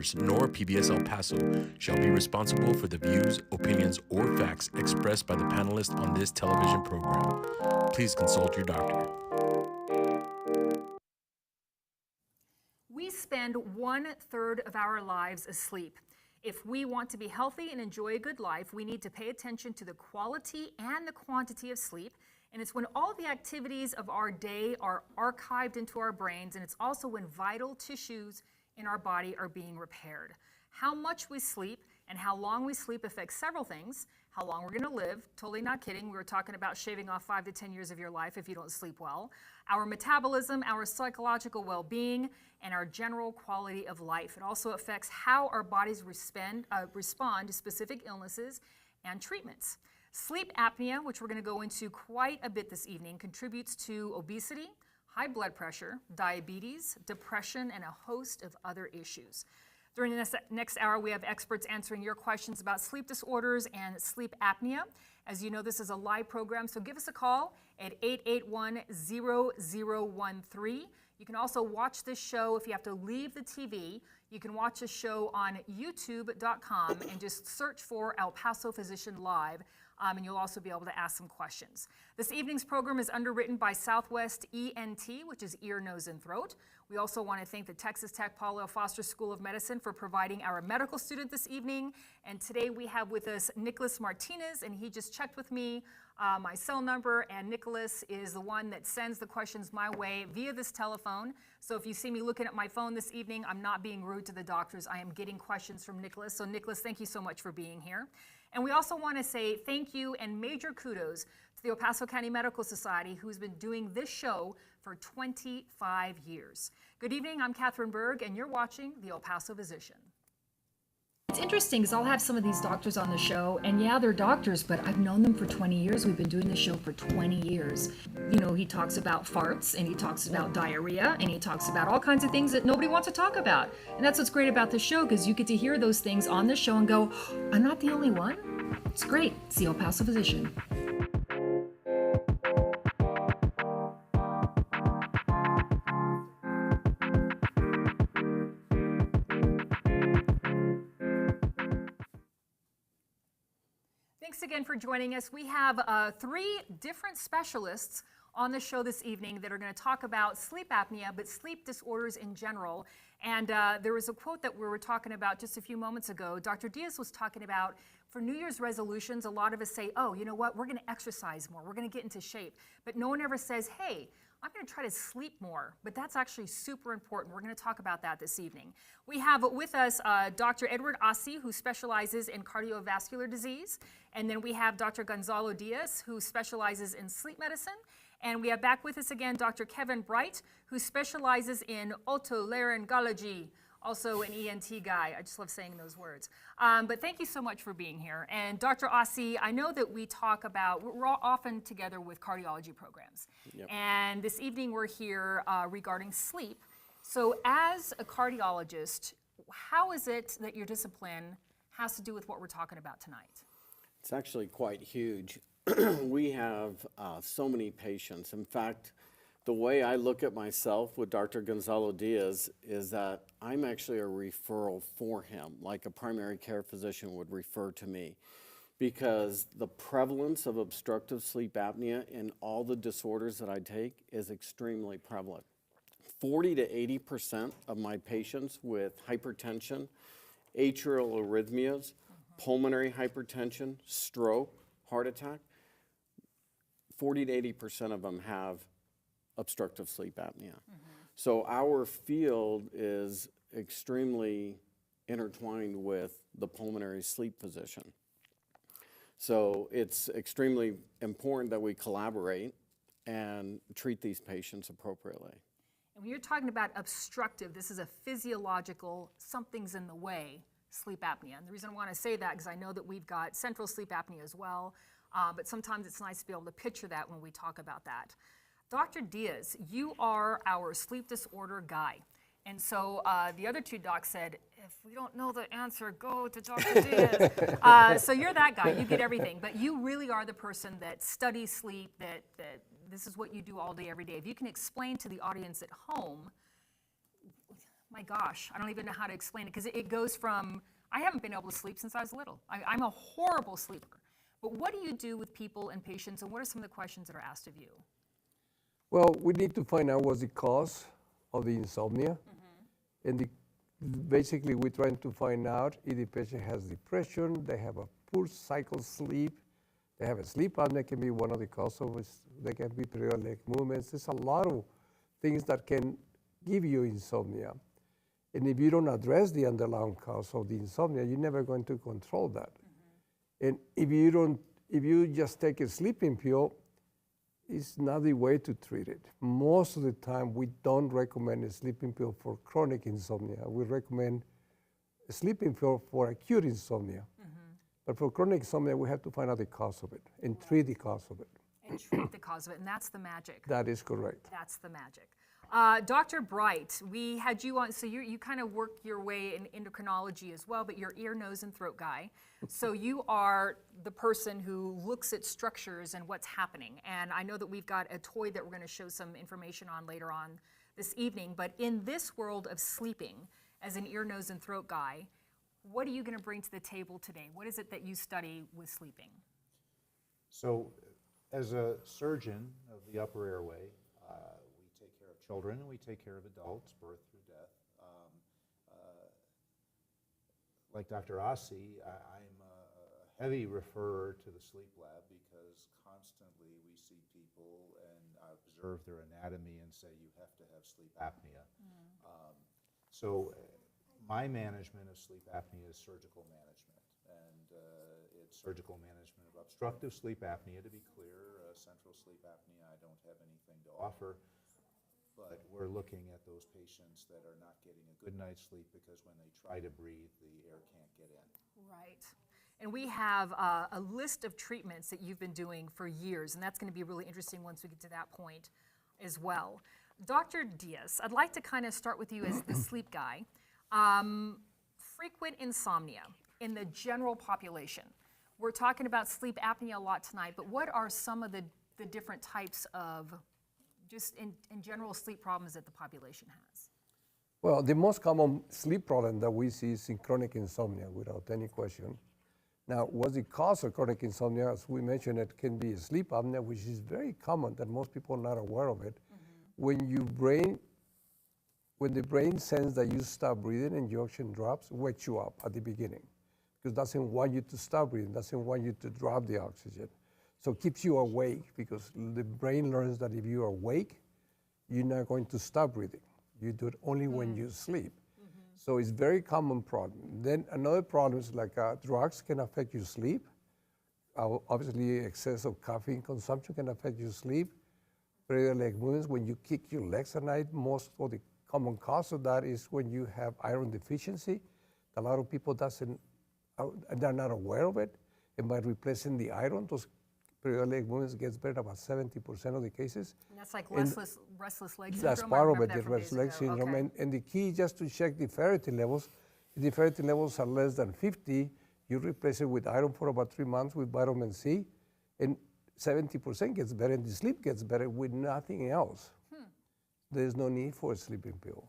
Disorders nor PBS El Paso shall be responsible for the views, opinions, or facts expressed by the panelists on this television program. Please consult your doctor. We spend 1/3 of our lives asleep. If we want to be healthy and enjoy a good life, we need to pay attention to the quality and the quantity of sleep. And it's when all the activities of our day are archived into our brains, and it's also when vital tissues in our body are being repaired. How much we sleep and how long we sleep affects several things. How long we're going to live, totally not kidding. We were talking about shaving off 5 to 10 years of your life if you don't sleep well. Our metabolism, our psychological well-being, and our general quality of life. It also affects how our bodies respond to specific illnesses and treatments. Sleep apnea, which we're going to go into quite a bit this evening, contributes to obesity, high blood pressure, diabetes, depression, and a host of other issues. During the next hour, we have experts answering your questions about sleep disorders and sleep apnea. As you know, this is a live program, so give us a call at 881-0013. You can also watch this show if you have to leave the TV. You can watch the show on youtube.com and just search for El Paso Physician Live. And you'll also be able to ask some questions. This evening's program is underwritten by Southwest ENT, which is ear, nose, and throat. We also want to thank the Texas Tech Paulo Foster School of Medicine for providing our medical student this evening. And today we have with us Nicholas Martinez, and he just checked with me my cell number, and Nicholas is the one that sends the questions my way via this telephone. So if you see me looking at my phone this evening, I'm not being rude to the doctors. I am getting questions from Nicholas. So Nicholas, thank you so much for being here. And we also want to say thank you and major kudos to the El Paso County Medical Society, who's been doing this show for 25 years. Good evening, I'm Catherine Berg, and you're watching the El Paso Physician. It's interesting because I'll have some of these doctors on the show, and yeah, they're doctors, but I've known them for 20 years. We've been doing this show for 20 years. You know, he talks about farts, and he talks about diarrhea, and he talks about all kinds of things that nobody wants to talk about. And that's what's great about the show, because you get to hear those things on the show and go, I'm not the only one. It's great. It's the El Paso Physician. Thanks again for joining us. We have 3 different specialists on the show this evening that are going to talk about sleep apnea, but sleep disorders in general. And there was a quote that we were talking about just a few moments ago. Dr. Diaz was talking about for New Year's resolutions, a lot of us say, oh, you know what, we're going to exercise more, we're going to get into shape. But no one ever says, hey, I'm going to try to sleep more, but that's actually super important. We're going to talk about that this evening. We have with us Dr. Edward Ossie, who specializes in cardiovascular disease, and then we have Dr. Gonzalo Diaz, who specializes in sleep medicine, and we have back with us again Dr. Kevin Bright, who specializes in otolaryngology, also an ENT guy. I just love saying those words. But thank you so much for being here. And Dr. Ossie, I know that we talk about, we're all often together with cardiology programs. Yep. And this evening we're here regarding sleep. So as a cardiologist, how is it that your discipline has to do with what we're talking about tonight? It's actually quite huge. We have so many patients. In fact, the way I look at myself with Dr. Gonzalo Diaz is that I'm actually a referral for him, like a primary care physician would refer to me, because the prevalence of obstructive sleep apnea in all the disorders that I take is extremely prevalent. 40 to 80% of my patients with hypertension, atrial arrhythmias, pulmonary hypertension, stroke, heart attack, 40 to 80% of them have obstructive sleep apnea. So our field is extremely intertwined with the pulmonary sleep physician. So it's extremely important that we collaborate and treat these patients appropriately. And when you're talking about obstructive, this is a physiological, something's in the way, sleep apnea. And the reason I want to say that is I know that we've got central sleep apnea as well, but sometimes it's nice to be able to picture that when we talk about that. Dr. Diaz, you are our sleep disorder guy. And so the other 2 docs said, if we don't know the answer, go to Dr. Diaz. So you're that guy, you get everything. But you really are the person that studies sleep, that this is what you do all day, every day. If you can explain to the audience at home My gosh, I don't even know how to explain it because it goes from, I haven't been able to sleep since I was little. I'm a horrible sleeper. But what do you do with people and patients, and what are some of the questions that are asked of you? Well, we need to find out what's the cause of the insomnia. And basically, we're trying to find out if the patient has depression, they have a poor cycle sleep, they have a sleep apnea can be one of the causes. They can be periodic movements. There's a lot of things that can give you insomnia. And if you don't address the underlying cause of the insomnia, you're never going to control that. And if you just take a sleeping pill, it's not the way to treat it. Most of the time, we don't recommend a sleeping pill for chronic insomnia. We recommend a sleeping pill for acute insomnia. But for chronic insomnia, we have to find out the cause of it and treat the cause of it. And treat the cause of it, and that's the magic. That is correct. That's the magic. Dr. Bright, we had you on, so you kind of work your way in endocrinology as well, but you're ear, nose, and throat guy. So you are the person who looks at structures and what's happening. And I know that we've got a toy that we're going to show some information on later on this evening. But in this world of sleeping, as an ear, nose, and throat guy, what are you going to bring to the table today? What is it that you study with sleeping? So, as a surgeon of the upper airway, we take care of children and we take care of adults, birth through death. Like Dr. Ossi, I'm a heavy referrer to the sleep lab because constantly we see people and observe their anatomy and say you have to have sleep apnea. So my management of sleep apnea is surgical management, and it's surgical management of obstructive sleep apnea, to be clear. Central sleep apnea, I don't have anything to offer. But we're looking at those patients that are not getting a good night's sleep because when they try to breathe, the air can't get in. Right. And we have a list of treatments that you've been doing for years, and that's going to be really interesting once we get to that point as well. Dr. Diaz, I'd like to kind of start with you as the sleep guy. Frequent insomnia in the general population. We're talking about sleep apnea a lot tonight, but what are some of the different types of just in general sleep problems that the population has? Well, the most common sleep problem that we see is in chronic insomnia, without any question. Now, what's the cause of chronic insomnia? As we mentioned, it can be sleep apnea, which is very common that most people are not aware of it. When the brain senses that you stop breathing and your oxygen drops, wakes you up at the beginning because it doesn't want you to stop breathing, doesn't want you to drop the oxygen. So it keeps you awake because the brain learns that if you are awake, you're not going to stop breathing. You do it only when you sleep. So it's a very common problem. Then another problem is like drugs can affect your sleep. Obviously, excess of caffeine consumption can affect your sleep. Periodic leg movements, when you kick your legs at night, most of the common cause of that is when you have iron deficiency. A lot of people they're not aware of it. And by replacing the iron, those periodic movements gets better about 70% of the cases. And that's like restless leg syndrome? That's part of it, the restless leg syndrome. Okay. And the key is just to check the ferritin levels. If the ferritin levels are less than 50, you replace it with iron for about 3 months with vitamin C, and 70% gets better, and the sleep gets better with nothing else. There's no need for a sleeping pill.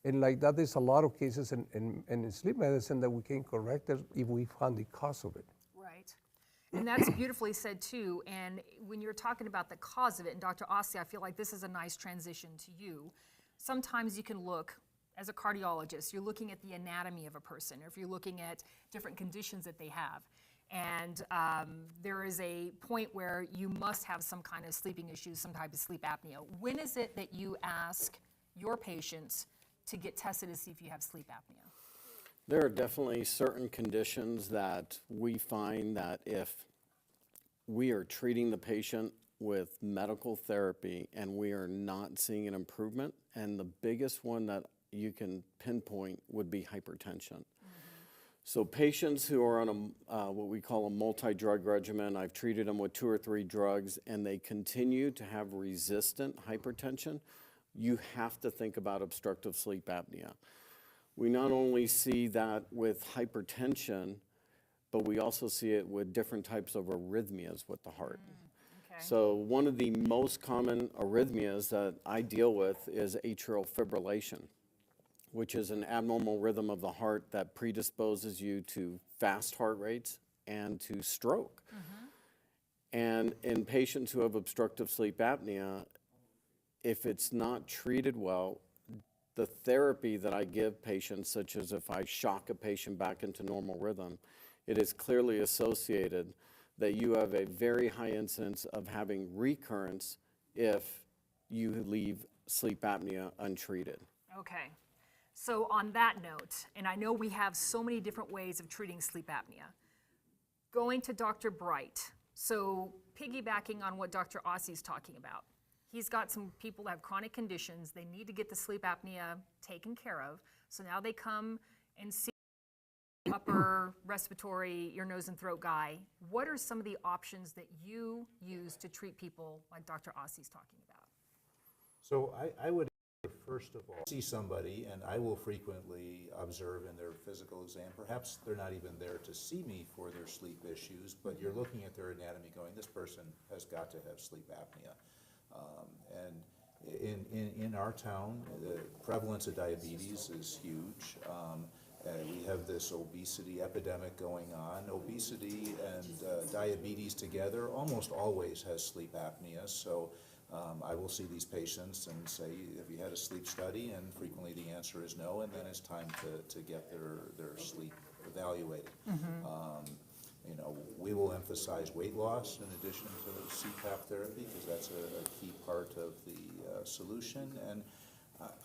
And like that, there's a lot of cases in sleep medicine that we can correct it if we find the cause of it. Right. And that's beautifully said too. And when you're talking about the cause of it, and Dr. Ossi, I feel like this is a nice transition to you. Sometimes you can look, as a cardiologist, you're looking at the anatomy of a person, or if you're looking at different conditions that they have. And there is a point where you must have some kind of sleeping issues, some type of sleep apnea. When is it that you ask your patients to get tested to see if you have sleep apnea? There are definitely certain conditions that we find that if we are treating the patient with medical therapy and we are not seeing an improvement, and the biggest one that you can pinpoint would be hypertension. So patients who are on what we call a multi-drug regimen, I've treated them with 2 or 3 drugs, and they continue to have resistant hypertension, you have to think about obstructive sleep apnea. We not only see that with hypertension, but we also see it with different types of arrhythmias with the heart. Okay. So one of the most common arrhythmias that I deal with is atrial fibrillation. which is an abnormal rhythm of the heart that predisposes you to fast heart rates and to stroke. And in patients who have obstructive sleep apnea, if it's not treated well, the therapy that I give patients, such as if I shock a patient back into normal rhythm, it is clearly associated that you have a very high incidence of having recurrence if you leave sleep apnea untreated. Okay. So on that note, and I know we have so many different ways of treating sleep apnea, going to Dr. Bright, so piggybacking on what Dr. Ossie's talking about, he's got some people that have chronic conditions, they need to get the sleep apnea taken care of, so now they come and see upper respiratory, ear, nose, and throat guy. What are some of the options that you use to treat people like Dr. Ossie's talking about? So I would first of all see somebody, and I will frequently observe in their physical exam. Perhaps they're not even there to see me for their sleep issues, but you're looking at their anatomy going, this person has got to have sleep apnea. And in our town, the prevalence of diabetes is huge. We have this obesity epidemic going on. Obesity and diabetes together almost always has sleep apnea. So I will see these patients and say, have you had a sleep study? And frequently the answer is no, and then it's time to get their sleep evaluated. You know, we will emphasize weight loss in addition to Cpap therapy because that's a key part of the solution. And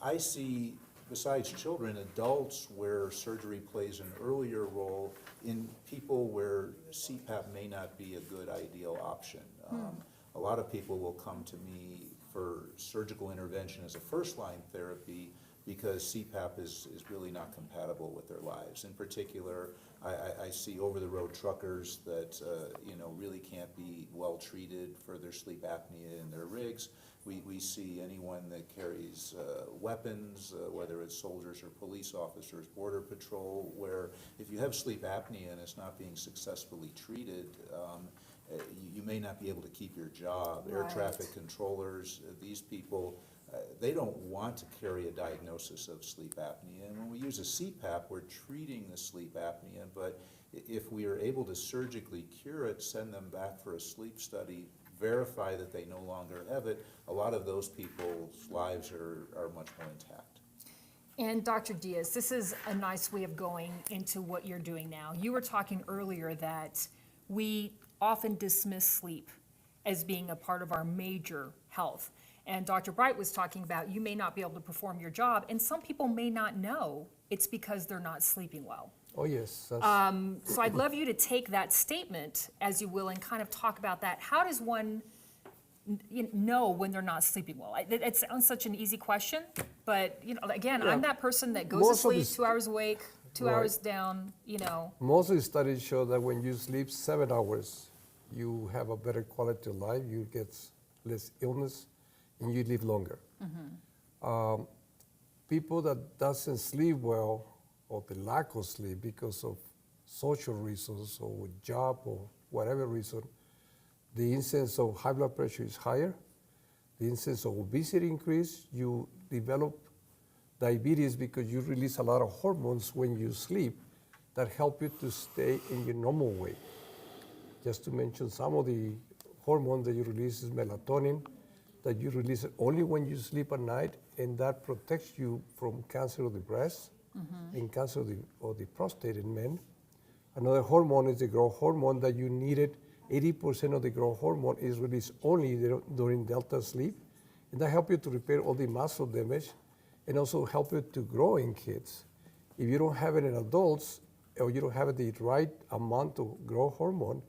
I see, besides children, adults where surgery plays an earlier role in people where Cpap may not be a good ideal option. A lot of people will come to me for surgical intervention as a first-line therapy because Cpap is really not compatible with their lives. In particular, I see over-the-road truckers that you know, really can't be well treated for their sleep apnea in their rigs. We see anyone that carries weapons, whether it's soldiers or police officers, border patrol, where if you have sleep apnea and it's not being successfully treated, you may not be able to keep your job. Air traffic controllers, these people, they don't want to carry a diagnosis of sleep apnea. And when we use a Cpap, we're treating the sleep apnea, but if we are able to surgically cure it, send them back for a sleep study, verify that they no longer have it, a lot of those people's lives are much more intact. And Dr. Diaz, this is a nice way of going into what you're doing now. You were talking earlier that we often dismiss sleep as being a part of our major health. And Dr. Bright was talking about you may not be able to perform your job, and some people may not know it's because they're not sleeping well. Oh, yes. So I'd love you to take that statement, as you will, and kind of talk about that. How does one know when they're not sleeping well? It sounds such an easy question, but you know, again, I'm that person that goes to sleep 2 hours awake, 2 hours down, you know. Most of the studies show that when you sleep 7 hours, you have a better quality of life, you get less illness, and you live longer. People that doesn't sleep well, or the lack of sleep because of social reasons or with job or whatever reason, the incidence of high blood pressure is higher, the incidence of obesity increase, you develop diabetes because you release a lot of hormones when you sleep that help you to stay in your normal weight. Just to mention some of the hormones that you release is melatonin, that you release it only when you sleep at night, and that protects you from cancer of the breast and cancer of the prostate in men. Another hormone is the growth hormone that you needed. 80% of the growth hormone is released only during delta sleep, and that helps you to repair all the muscle damage and also help you to grow in kids. If you don't have it in adults, or you don't have the right amount of growth hormone,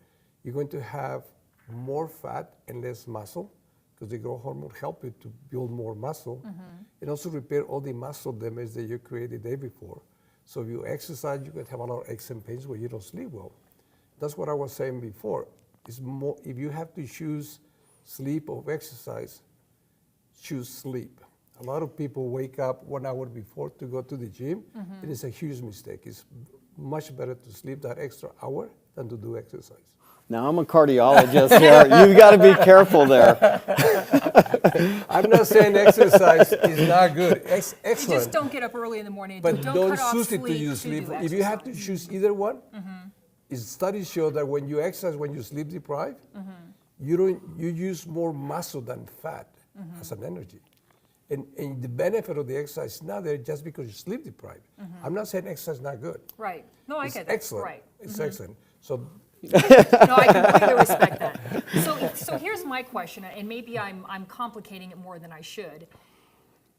you're going to have more fat and less muscle, because the growth hormone help you to build more muscle and also repair all the muscle damage that you created the day before. So if you exercise, you can have a lot of aches and pains when you don't sleep well. That's what I was saying before. It's more, if you have to choose sleep or exercise, choose sleep. A lot of people wake up 1 hour before to go to the gym, and it's a huge mistake. It's much better to sleep that extra hour than to do exercise. Now, I'm a cardiologist here. You've got to be careful there. I'm not saying exercise is not good. You Excellent. just don't get up early in the morning. But don't cut off substitute sleep your to sleep. do If you have to exercise. choose either one, studies show that when you exercise, when you sleep deprived, you use more muscle than fat as an energy. And the benefit of the exercise is not there just because you sleep deprived. I'm not saying exercise is not good. Right. No, I It's get that. excellent. Right. It's excellent. So No, I completely respect that. So here's my question, and maybe I'm complicating it more than I should.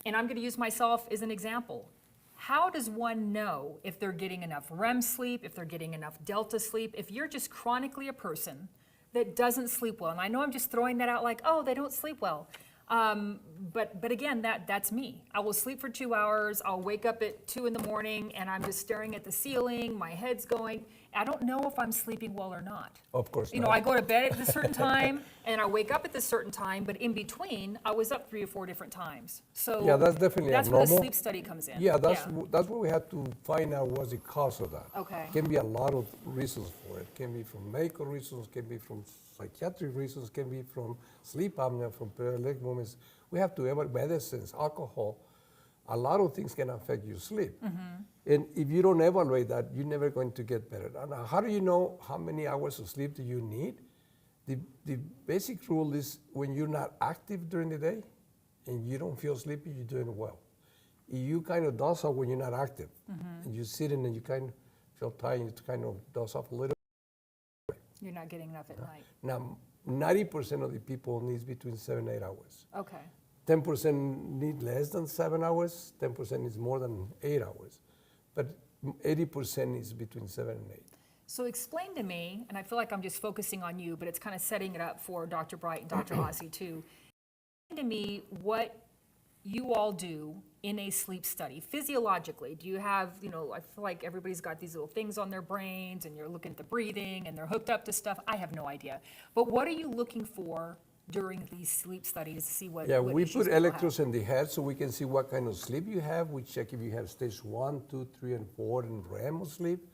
And I'm going to use myself as an example. How does one know if they're getting enough REM sleep, if they're getting enough delta sleep, if you're just chronically a person that doesn't sleep well? And I know I'm just throwing that out like, oh, they don't sleep well. But again, that's me. I will sleep for 2 hours. I'll wake up at 2 in the morning and I'm just staring at the ceiling. My head's going. I don't know if I'm sleeping well or not. of course You not. know, I go to bed at a certain time and I wake up at this certain time, but in between, I was up 3 or 4 different times. So Yeah, that's definitely that's where the abnormal. sleep study comes in. Yeah, that's what we have to find out what's the cause of that. Okay. Can be a lot of reasons for it. Can be from medical reasons, can be from psychiatric reasons, can be from sleep apnea, from paralytic movements. We have to evaluate medicines, alcohol. A lot of things can affect your sleep. And if you don't evaluate that, you're never going to get better. Now, how do you know how many hours of sleep do you need? The basic rule is when you're not active during the day and you don't feel sleepy, you're doing well. If you kind of doze off when you're not active, and you're sitting and you kind of feel tired, you kind of doze off a little. You're not getting enough at night. Now, 90% of the people needs between 7 and 8 hours. Okay. 10% need less than 7 hours, 10% is more than 8 hours. But 80% is between 7 and 8. So explain to me, and I feel like I'm just focusing on you, but it's kind of setting it up for Dr. Bright and Dr. Ossie too. Explain to me what you all do in a sleep study physiologically. Do you have, you know, I feel like everybody's got these little things on their brains and you're looking at the breathing and they're hooked up to stuff. I have no idea. But what are you looking for during these sleep studies to see what Yeah, what we issues put people have? electrodes in the head so we can see what kind of sleep you have. We check if you have stage 1, 2, 3, and 4 in REM sleep.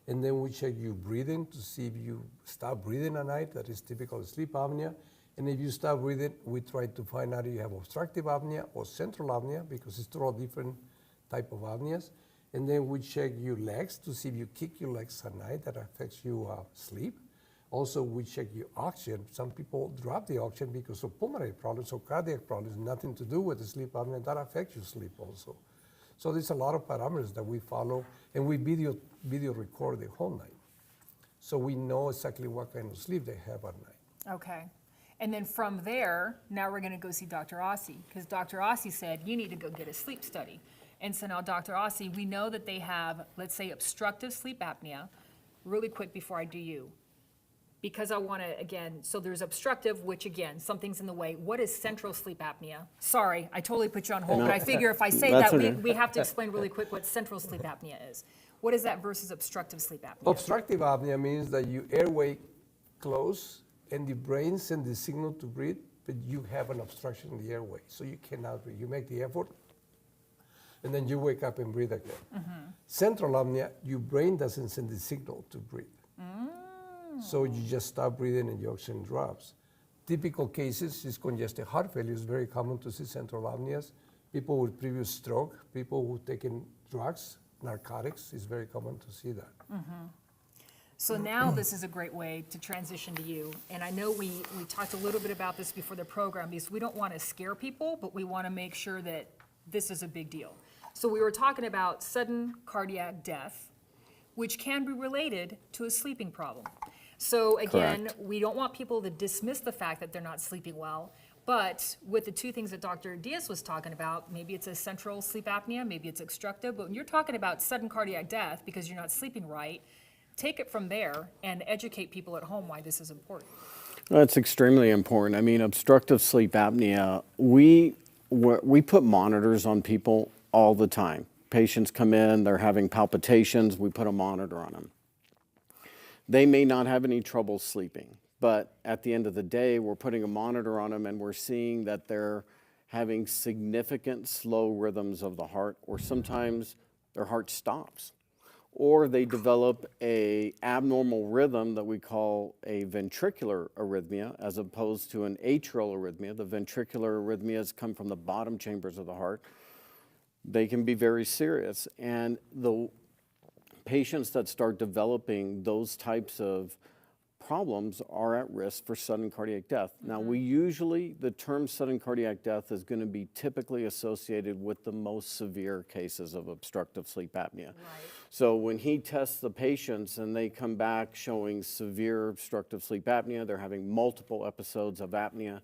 And then we check your breathing to see if you stop breathing at night. That is typical of sleep apnea. And if you stop breathing, we try to find out if you have obstructive apnea or central apnea, because it's all different type of apneas. And then we check your legs to see if you kick your legs at night. That affects your sleep. Also, we check your oxygen. Some people drop the oxygen because of pulmonary problems or cardiac problems, nothing to do with the sleep apnea. That affects your sleep also. So there's a lot of parameters that we follow, and we video record the whole night. So we know exactly what kind of sleep they have at night. Okay. And then from there, now we're going to go see Dr. Ossie, because Dr. Ossie said, you need to go get a sleep study. And so now, Dr. Ossie, we know that they have, let's say, obstructive sleep apnea. Really quick before I do you, because I want to, again, so there's obstructive, which again, something's in the way. What is central sleep apnea? Sorry, I totally put you on hold, but I figure if I say That's that, okay. we have to explain really quick what central sleep apnea is. What is that versus obstructive sleep apnea? Obstructive apnea means that your airway close and the brain sends the signal to breathe, but you have an obstruction in the airway, so you cannot breathe. You make the effort, and then you wake up and breathe again. Central apnea, your brain doesn't send the signal to breathe. So you just stop breathing and your oxygen drops. Typical cases is congestive heart failure. It's very common to see central apneas. People with previous stroke, people who've taken drugs, narcotics, it's very common to see that. So now this is a great way to transition to you. And I know we talked a little bit about this before the program, because we don't want to scare people, but we want to make sure that this is a big deal. So we were talking about sudden cardiac death, which can be related to a sleeping problem. So again, Correct. we don't want people to dismiss the fact that they're not sleeping well, but with the two things that Dr. Diaz was talking about, maybe it's a central sleep apnea, maybe it's obstructive, but when you're talking about sudden cardiac death because you're not sleeping right, take it from there and educate people at home why this is important. That's extremely important. I mean, obstructive sleep apnea, we put monitors on people all the time. Patients come in, they're having palpitations, we put a monitor on them. They may not have any trouble sleeping, but at the end of the day, we're putting a monitor on them and we're seeing that they're having significant slow rhythms of the heart, or sometimes their heart stops, or they develop a abnormal rhythm that we call a ventricular arrhythmia as opposed to an atrial arrhythmia. The ventricular arrhythmias come from the bottom chambers of the heart. They can be very serious, and the patients that start developing those types of problems are at risk for sudden cardiac death. Now, we usually, the term sudden cardiac death is going to be typically associated with the most severe cases of obstructive sleep apnea. Right. So when he tests the patients and they come back showing severe obstructive sleep apnea, they're having multiple episodes of apnea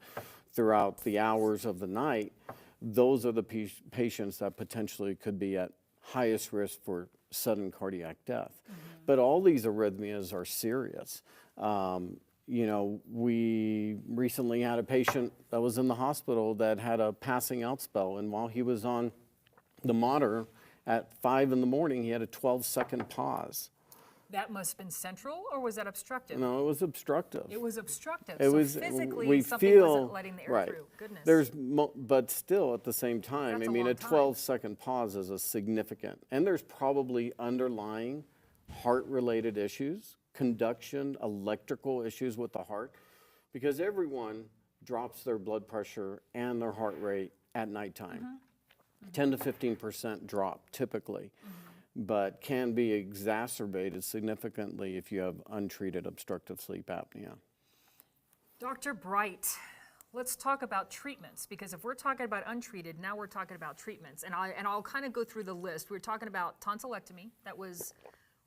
throughout the hours of the night, those are the patients that potentially could be at highest risk for sudden cardiac death. But all these arrhythmias are serious. You know, we recently had a patient that was in the hospital that had a passing out spell, and while he was on the monitor at 5 in the morning, he had a 12-second pause. That must have been central, or was that obstructive? No, it was obstructive. It was obstructive. It So was, physically, we something feel, wasn't letting the air right. through. Goodness. There's, but still at the same time, That's I a mean, long a time. 12-second pause is a significant, and there's probably underlying heart-related issues, conduction, electrical issues with the heart, because everyone drops their blood pressure and their heart rate at nighttime. 10 to 15% drop typically, but can be exacerbated significantly if you have untreated obstructive sleep apnea. Dr. Bright, let's talk about treatments, because if we're talking about untreated, now we're talking about treatments. And I'll kind of go through the list. We're talking about tonsillectomy. That was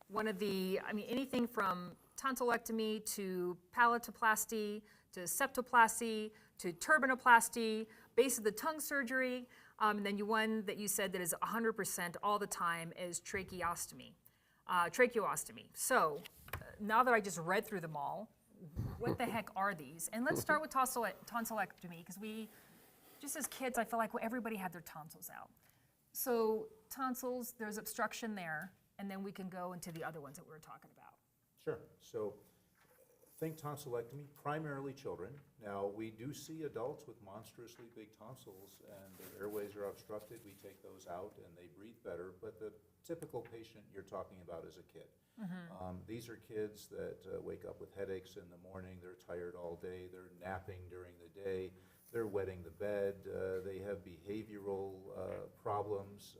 one of the, I mean, anything from tonsillectomy to palatoplasty to septoplasty to turbinoplasty, base of the tongue surgery, and then one that you said that is 100% all the time is tracheostomy. So now that I just read through them all, what the heck are these? And let's start with tonsillectomy, because just as kids, I feel like everybody had their tonsils out. So tonsils, there's obstruction there, and then we can go into the other ones that we were talking about. Sure. So think tonsillectomy, primarily children. Now, we do see adults with monstrously big tonsils and their airways are obstructed. We take those out and they breathe better, but the typical patient you're talking about is a kid. These are kids that wake up with headaches in the morning, they're tired all day, they're napping during the day, they're wetting the bed, they have behavioral problems.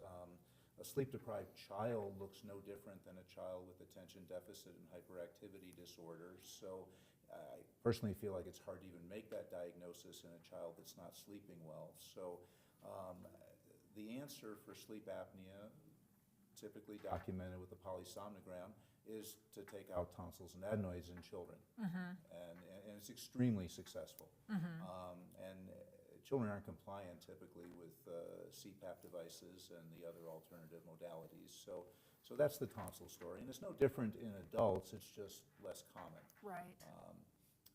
A sleep-deprived child looks no different than a child with attention deficit and hyperactivity disorders. So I personally feel like it's hard to even make that diagnosis in a child that's not sleeping well. So the answer for sleep apnea, typically documented with a polysomnogram, is to take out tonsils and adenoids in children. And it's extremely successful. And children aren't compliant typically with Cpap devices and the other alternative modalities. So that's the tonsil story. And it's no different in adults, it's just less common. Right.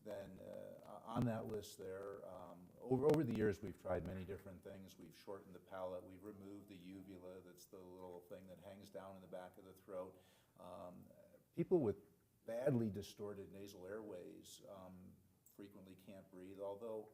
Then on that list there, over the years we've tried many different things. We've shortened the palate, we've removed the uvula, that's the little thing that hangs down in the back of the throat. People with badly distorted nasal airways frequently can't breathe, although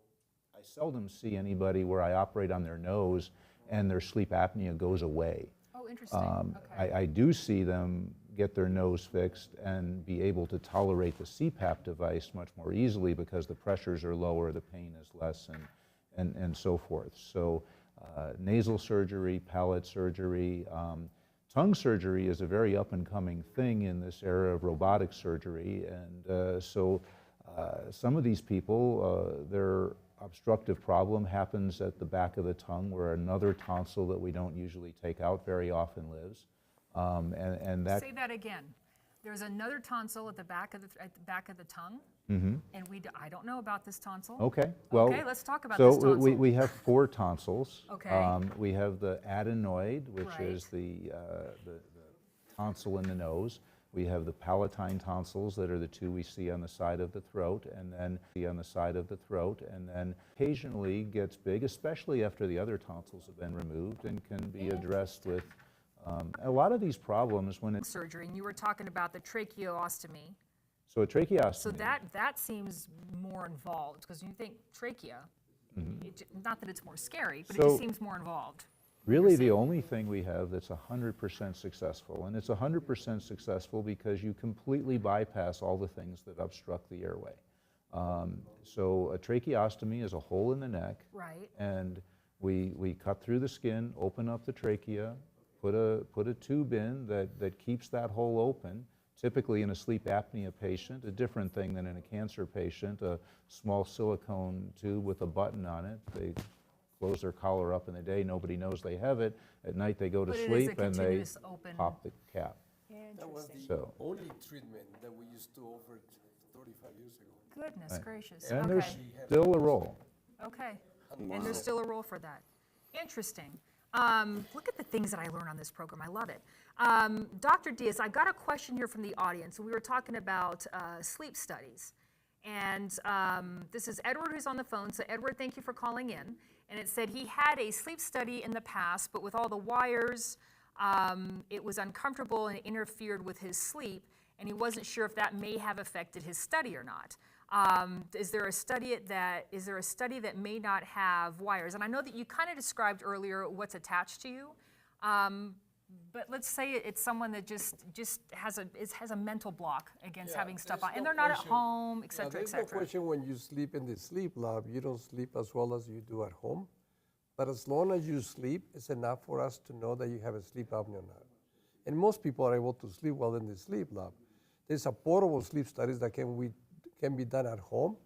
I seldom see anybody where I operate on their nose and their sleep apnea goes away. Oh, interesting. Okay. I do see them get their nose fixed and be able to tolerate the Cpap device much more easily because the pressures are lower, the pain is less, and so forth. So nasal surgery, palate surgery, tongue surgery is a very up-and-coming thing in this era of robotic surgery, and so some of these people, their obstructive problem happens at the back of the tongue where another tonsil that we don't usually take out very often lives. And that, Say that again. There's another tonsil at the back of the tongue, and I don't know about this tonsil. okay, well, Okay, let's talk about this so tonsil. we have 4 tonsils. Okay. We have the adenoid, which Right. is the tonsil in the nose. We have the palatine tonsils that are the 2 we see on the side of the throat, and then occasionally gets big, especially after the other tonsils have been removed, and can be addressed with a lot of these problems when it's Surgery, and you were talking about the tracheostomy. so a tracheostomy. So that seems more involved, because you think trachea, not that it's more scary, but it So- just seems more involved. Really, the only thing we have that's 100% successful, and it's 100% successful because you completely bypass all the things that obstruct the airway. So a tracheostomy is a hole in the neck, Right. and we cut through the skin, open up the trachea, put a tube in that keeps that hole open. Typically in a sleep apnea patient, a different thing than in a cancer patient, a small silicone tube with a button on it. They close their collar up in the day, nobody knows they have it. At night they go to But it is a sleep and they continuous open- pop the cap. That was Interesting. the So, only treatment that we used to offer 35 years ago. Goodness gracious. and Okay. there's still a role. Okay. And there's still a role for that. Interesting. Look at the things that I learn on this program. I love it. Dr. Diaz, I got a question here from the audience. We were talking about sleep studies. And this is Edward who's on the phone. So Edward, thank you for calling in. And it said he had a sleep study in the past, but with all the wires, it was uncomfortable and it interfered with his sleep. And he wasn't sure if that may have affected his study or not. Is there a study that may not have wires? And I know that you kind of described earlier what's attached to you, but let's say it's someone that just has a mental block against having stuff on, and they're not at home, et cetera, et There's no cetera. question when you sleep in the sleep lab, you don't sleep as well as you do at home. But as long as you sleep, it's enough for us to know that you have a sleep apnea or not. And most people are able to sleep well in the sleep lab. There's a portable sleep studies that can be done at home,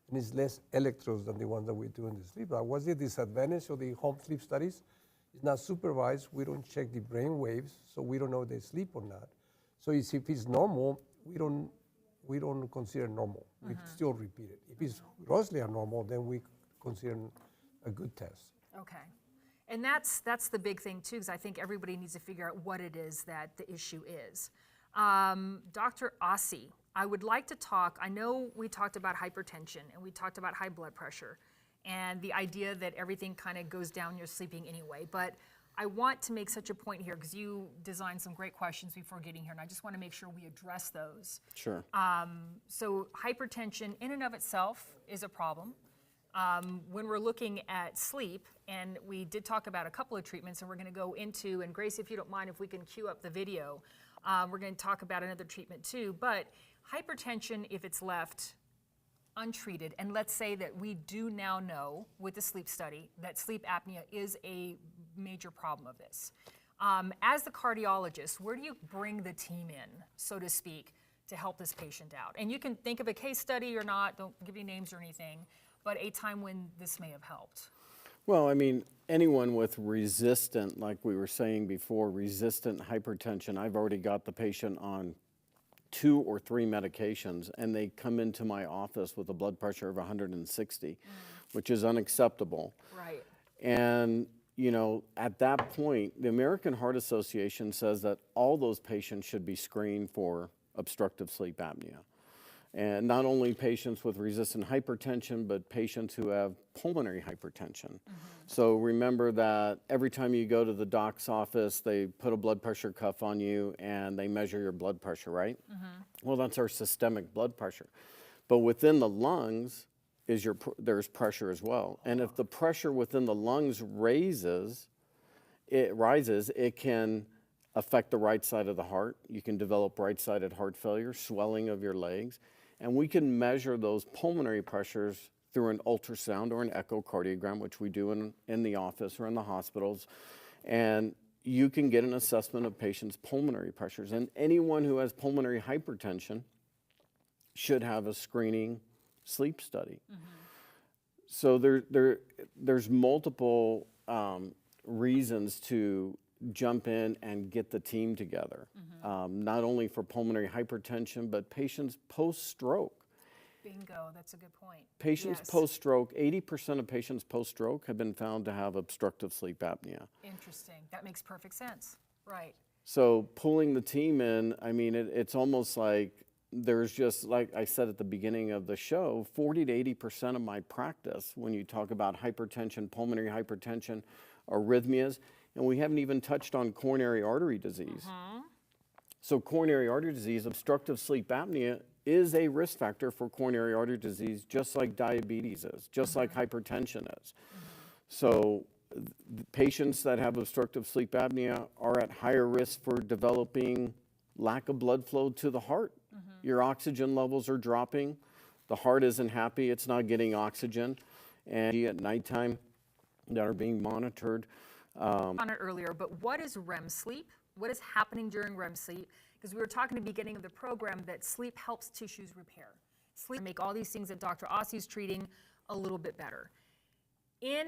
and it's less electrodes than the ones that we do in the sleep lab. What's the disadvantage of the home sleep studies? It's not supervised. We don't check the brain waves, so we don't know if they sleep or not. So if it's normal, we don't consider normal. We still repeat it. If it's grossly abnormal, then we consider a good test. Okay. And that's the big thing too, because I think everybody needs to figure out what it is that the issue is. Dr. Ossie, I would like to talk, I know we talked about hypertension and we talked about high blood pressure and the idea that everything kind of goes down, you're sleeping anyway, but I want to make such a point here because you designed some great questions before getting here and I just want to make sure we address those. Sure. So hypertension in and of itself is a problem. When we're looking at sleep, and we did talk about a couple of treatments and we're going to go into, and Grace, if you don't mind, if we can cue up the video, we're going to talk about another treatment too, but hypertension, if it's left untreated, and let's say that we do now know with the sleep study that sleep apnea is a major problem of this. As the cardiologist, where do you bring the team in, so to speak, to help this patient out? And you can think of a case study or not, don't give any names or anything, but a time when this may have helped. Well, I mean, anyone with resistant, like we were saying before, resistant hypertension, I've already got the patient on 2 or 3 medications, and they come into my office with a blood pressure of 160, which is unacceptable. Right. And, you know, at that point, the American Heart Association says that all those patients should be screened for obstructive sleep apnea. And not only patients with resistant hypertension, but patients who have pulmonary hypertension. So remember that every time you go to the doc's office, they put a blood pressure cuff on you and they measure your blood pressure, right? Well, that's our systemic blood pressure. But within the lungs there's pressure as well. And if the pressure within the lungs rises, it can affect the right side of the heart. You can develop right-sided heart failure, swelling of your legs. And we can measure those pulmonary pressures through an ultrasound or an echocardiogram, which we do in the office or in the hospitals. And you can get an assessment of patients' pulmonary pressures. And anyone who has pulmonary hypertension should have a screening sleep study. So there's multiple reasons to jump in and get the team together, not only for pulmonary hypertension, but patients post-stroke. Bingo, that's a good point. Patients Yes. post-stroke, 80% of patients post-stroke have been found to have obstructive sleep apnea. Interesting. That makes perfect sense. Right. So pulling the team in, I mean, it's almost like there's just, like I said at the beginning of the show, 40 to 80% of my practice, when you talk about hypertension, pulmonary hypertension, arrhythmias, and we haven't even touched on coronary artery disease. So coronary artery disease, obstructive sleep apnea, is a risk factor for coronary artery disease, just like diabetes is, just like hypertension is. So patients that have obstructive sleep apnea are at higher risk for developing lack of blood flow to the heart. Your oxygen levels are dropping. The heart isn't happy. It's not getting oxygen. And at nighttime that are being monitored. On it earlier, but what is REM sleep? What is happening during REM sleep? Because we were talking at the beginning of the program that sleep helps tissues repair. Sleep make all these things that Dr. Ossie is treating a little bit better. In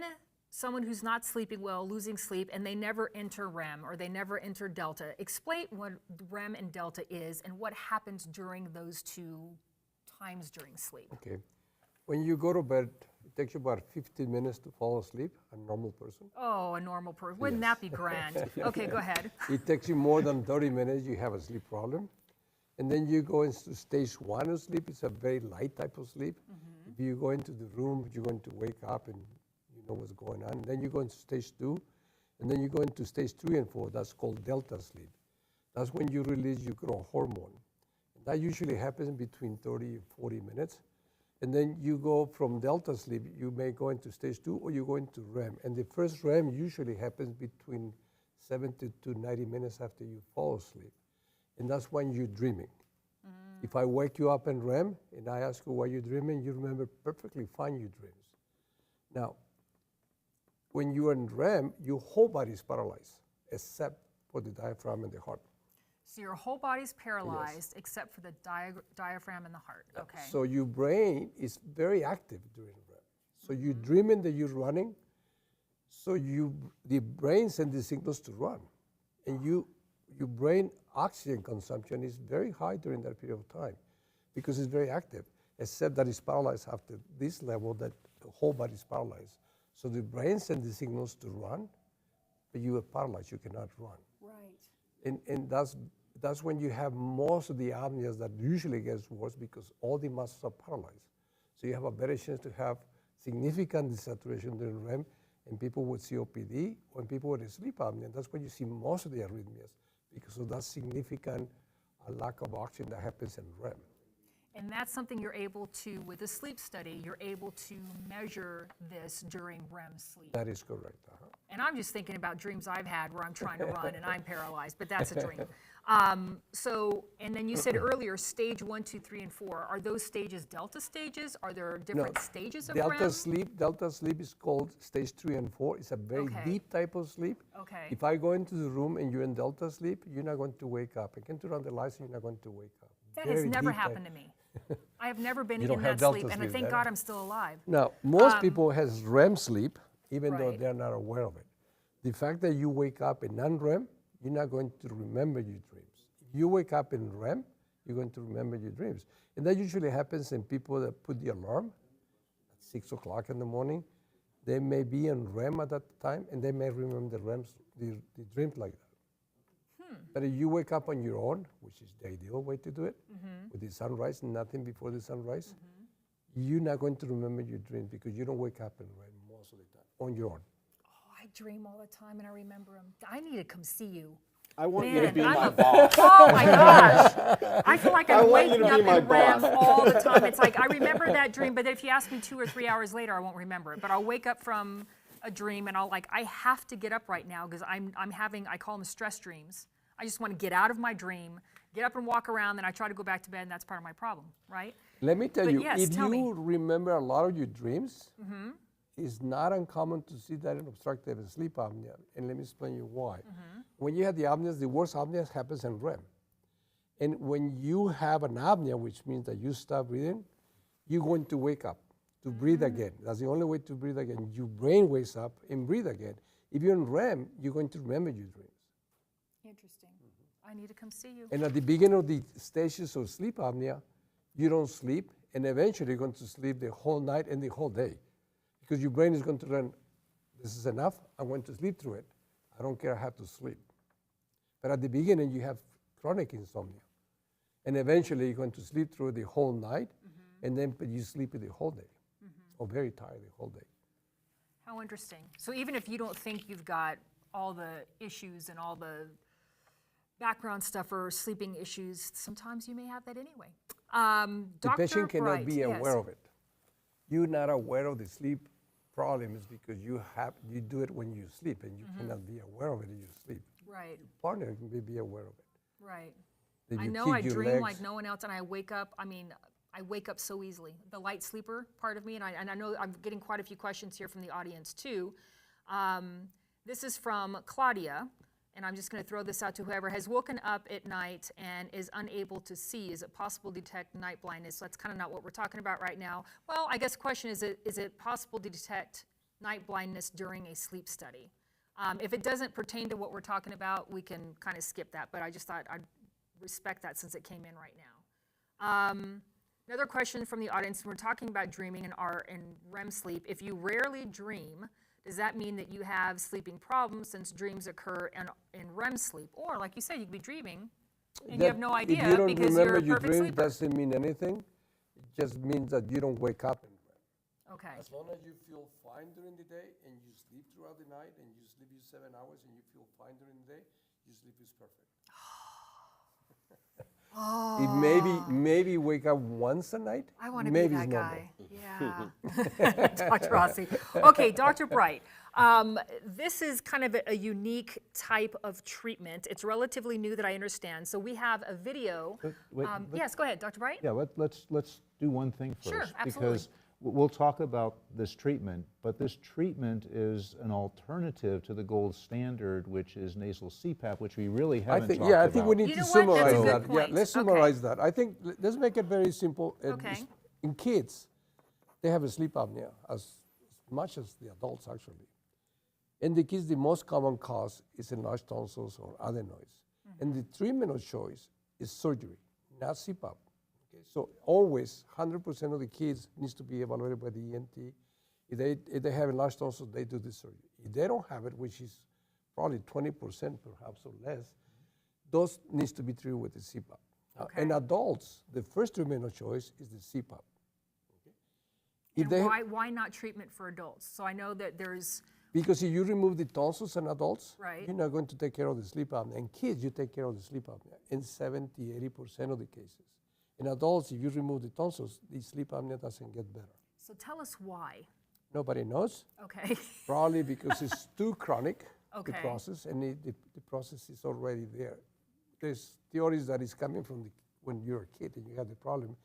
someone who's not sleeping well, losing sleep, and they never enter REM or they never enter Delta, explain what REM and Delta is and what happens during those two times during sleep. Okay. When you go to bed, it takes you about 15 minutes to fall asleep, a normal person. Oh, a normal person. Wouldn't that be grand? Okay, go ahead. It takes you more than 30 minutes, you have a sleep problem. And then you go into stage 1 of sleep. It's a very light type of sleep. If you go into the room, you're going to wake up and you know what's going on. Then you go into stage 2, and then you go into stage 3 and 4. That's called delta sleep. That's when you release your growth hormone. And that usually happens between 30 and 40 minutes. And then you go from delta sleep, you may go into stage 2 or you go into REM. And the first REM usually happens between 70 to 90 minutes after you fall asleep. And that's when you're dreaming. If I wake you up in REM and I ask you why you're dreaming, you remember perfectly fine your dreams. Now, when you're in REM, your whole body is paralyzed, except for the diaphragm and the heart. So your whole body's paralyzed except for the diaphragm and the heart. Okay. So your brain is very active during REM. So you're dreaming that you're running, so the brain sends the signals to run. And your brain oxygen consumption is very high during that period of time because it's very active, except that it's paralyzed after this level that the whole body is paralyzed. So the brain sends the signals to run, but you are paralyzed, you cannot run. Right. And that's when you have most of the apneas that usually gets worse because all the muscles are paralyzed. So you have a better chance to have significant desaturation during REM in people with COPD or in people with sleep apnea. That's when you see most of the arrhythmias because of that significant lack of oxygen that happens in REM. And that's something you're able to, with the sleep study, you're able to measure this during REM sleep. That is correct. And I'm just thinking about dreams I've had where I'm trying to run and I'm paralyzed, but that's a dream. And then you said earlier, stage 1, 2, 3, and 4. Are those stages delta stages? Are there different stages of delta REM? Delta sleep is called stage 3 and 4. It's a very deep type of sleep. Okay. If I go into the room and you're in delta sleep, you're not going to wake up. I can turn on the lights and you're not going to wake up. That has never happened to me. I have never been You in don't have that sleep, delta and I sleep, thank then. God I'm still alive. Now, most people has REM sleep, even though Right. they're not aware of it. The fact that you wake up in non-REM, you're not going to remember your dreams. If you wake up in REM, you're going to remember your dreams. And that usually happens in people that put the alarm at 6 o'clock in the morning. They may be in REM at that time, and they may remember the dreams like that. But if you wake up on your own, which is the ideal way to do it, with the sunrise, nothing before the sunrise, you're not going to remember your dreams because you don't wake up in REM most of the time on your own. Oh, I dream all the time and I remember them. I need to come see you. I want you to be I'm my a- boss. Oh my gosh. I feel like I I'm want you waking to up be my in REM boss. all the time. It's like I remember that dream, but if you ask me 2 or 3 hours later, I won't remember it. But I'll wake up from a dream and I have to get up right now because I'm having, I call them stress dreams. I just want to get out of my dream, get up and walk around, then I try to go back to bed, and that's part of my problem, right? Let me tell But you, yes, if tell me. you remember a lot of your dreams, it's not uncommon to see that in obstructive sleep apnea. And let me explain you why. When you have the apneas, the worst apnea happens in REM. And when you have an apnea, which means that you stop breathing, you're going to wake up to breathe again. That's the only way to breathe again. Your brain wakes up and breathe again. If you're in REM, you're going to remember your dreams. Interesting. I need to come see you. And at the beginning of the stages of sleep apnea, you don't sleep, and eventually you're going to sleep the whole night and the whole day. Because your brain is going to learn, this is enough, I'm going to sleep through it. I don't care, I have to sleep. But at the beginning, you have chronic insomnia. And eventually you're going to sleep through the whole night, and then you sleep the whole day, or very tired the whole day. How interesting. So even if you don't think you've got all the issues and all the background stuff or sleeping issues, sometimes you may have that anyway. The patient cannot be aware of it. You're not aware of the sleep problem is because you do it when you sleep, and you cannot be aware of it in your sleep. Right. Your partner can be aware of it. Right. That I you know kick I your dream legs. like no one else, and I wake up. I mean, I wake up so easily. The light sleeper part of me, and I know I'm getting quite a few questions here from the audience too. This is from Claudia, and I'm just going to throw this out to whoever has woken up at night and is unable to see. Is it possible to detect night blindness? So that's kind of not what we're talking about right now. Well, I guess the question is it possible to detect night blindness during a sleep study? If it doesn't pertain to what we're talking about, we can kind of skip that, but I just thought I'd respect that since it came in right now. Another question from the audience, we're talking about dreaming and REM sleep. If you rarely dream, does that mean that you have sleeping problems since dreams occur in REM sleep? Or like you said, you could be dreaming and you have no idea if you don't because remember you're a your perfect dream, sleeper. doesn't mean anything. It just means that you don't wake up in REM. Okay. As long as you feel fine during the day and you sleep throughout the night and you sleep your 7 hours and you feel fine during the day, your sleep is perfect. It maybe wake up once a night. I want to be maybe that it's normal. guy. Yeah. Dr. Rossi. Okay, Dr. Bright. This is kind of a unique type of treatment. It's relatively new that I understand. So we have a video. Yes, go ahead, Dr. Bright. Yeah, let's do one thing first. Sure, absolutely. Because we'll talk about this treatment, but this treatment is an alternative to the gold standard, which is nasal Cpap, which we really haven't talked about. I think we need You to know what? That's a summarize good that. point. Yeah, let's Okay. summarize that. I think let's make it very simple. Okay. In kids, they have a sleep apnea as much as the adults actually. In the kids, the most common cause is enlarged tonsils or adenoids. And the treatment of choice is surgery, not CPAP. Okay? So always, 100% of the kids needs to be evaluated by the ENT. If they have enlarged tonsils, they do the surgery. If they don't have it, which is probably 20% perhaps or less, those needs to be treated with the CPAP. Okay. In adults, the first treatment of choice is the CPAP. And why not treatment for adults? So I know that there's, Because if you remove the tonsils in adults, Right. you're not going to take care of the sleep apnea. In kids, you take care of the sleep apnea in 70, 80% of the cases. In adults, if you remove the tonsils, the sleep apnea doesn't get better. so tell us why. Nobody knows. Okay. Probably because it's too chronic, Okay. the process, and the process is already there. There's theories that it's coming from when you're a kid and you have the problem,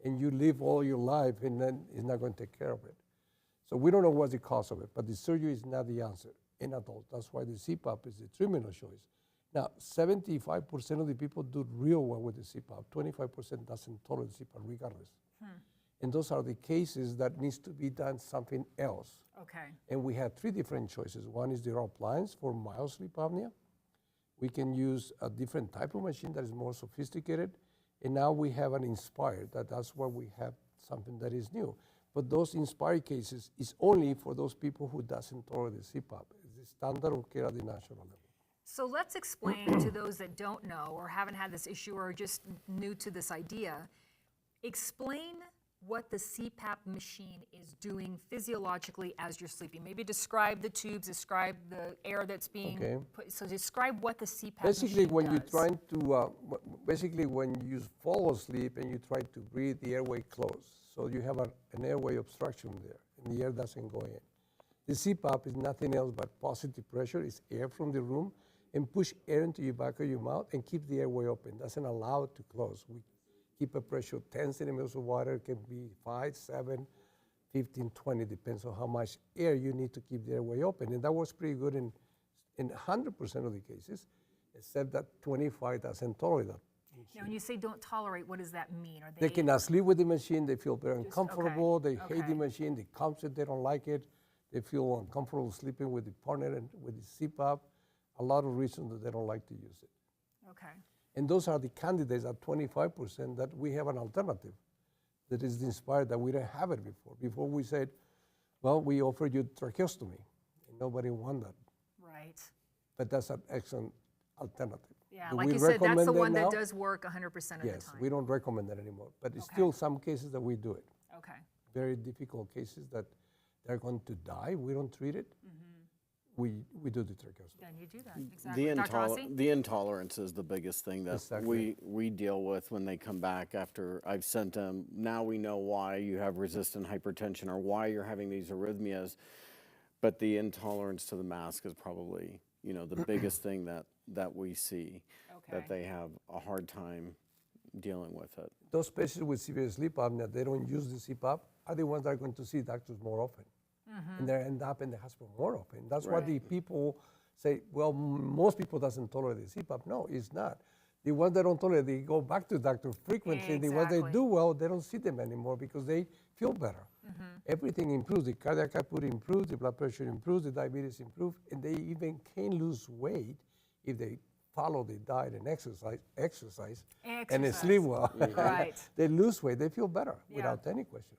and you live all your life, and then it's not going to take care of it. So we don't know what's the cause of it, but the surgery is not the answer in adults. That's why the CPAP is the treatment of choice. Now, 75% of the people do real well with the CPAP. 25% doesn't tolerate CPAP regardless. And those are the cases that needs to be done something else. Okay. And we have three different choices. One is the oral appliance for mild sleep apnea. We can use a different type of machine that is more sophisticated. And now we have an Inspire. That's where we have something that is new. But those Inspire cases is only for those people who doesn't tolerate the CPAP. It's the standard of care at the national level. So let's explain to those that don't know or haven't had this issue or are just new to this idea, explain what the CPAP machine is doing physiologically as you're sleeping. Maybe describe the tubes, describe the air that's being put. So describe what the CPAP Basically, machine when does. you're trying to, basically when you fall asleep and you try to breathe, the airway closed. So you have an airway obstruction there, and the air doesn't go in. The CPAP is nothing else but positive pressure. It's air from the room, and push air into your back of your mouth and keep the airway open. Doesn't allow it to close. We keep a pressure of 10 centimeters of water. It can be 5, 7, 15, 20, depends on how much air you need to keep the airway open. And that works pretty good in 100% of the cases, except that 25 doesn't tolerate that. Now, when you say don't tolerate, what does that mean? Are They cannot sleep with the machine. They feel very okay, uncomfortable. They hate okay. the machine. They concept, they don't like it. They feel uncomfortable sleeping with the partner and with the CPAP. A lot of reasons that they don't like to use it. Okay. And those are the candidates at 25% that we have an alternative that is inspired that we didn't have it before. Before we said, well, we offer you tracheostomy, and nobody wanted that. Right. But that's an excellent alternative. Yeah, Do like we you said, that's recommend the that one now? that does work 100% of the Yes, time. we don't recommend that anymore. But it's Okay. still some cases that we do it. Okay. Very difficult cases that they're going to die. We don't treat it. we do the tracheostomy. Then you do that, exactly. Dr. Rossi? The intolerance is the biggest thing that Exactly. we deal with when they come back after I've sent them. Now we know why you have resistant hypertension or why you're having these arrhythmias, but the intolerance to the mask is probably, the biggest thing that we see, that they have a hard time dealing with it. Those patients with severe sleep apnea, they don't use the Cpap, are the ones that are going to see doctors more often. And they end up in the hospital more often. That's why the people say, well, most people doesn't tolerate the Cpap. No, it's not. The ones that don't tolerate, they go back to the doctor frequently. The ones that do well, they don't see them anymore because they feel better. Everything improves. The cardiac output improves, the blood pressure improves, the diabetes improves, and they even can lose weight if they follow the diet and exercise. And they sleep well. Right. They lose weight, they feel better without any question.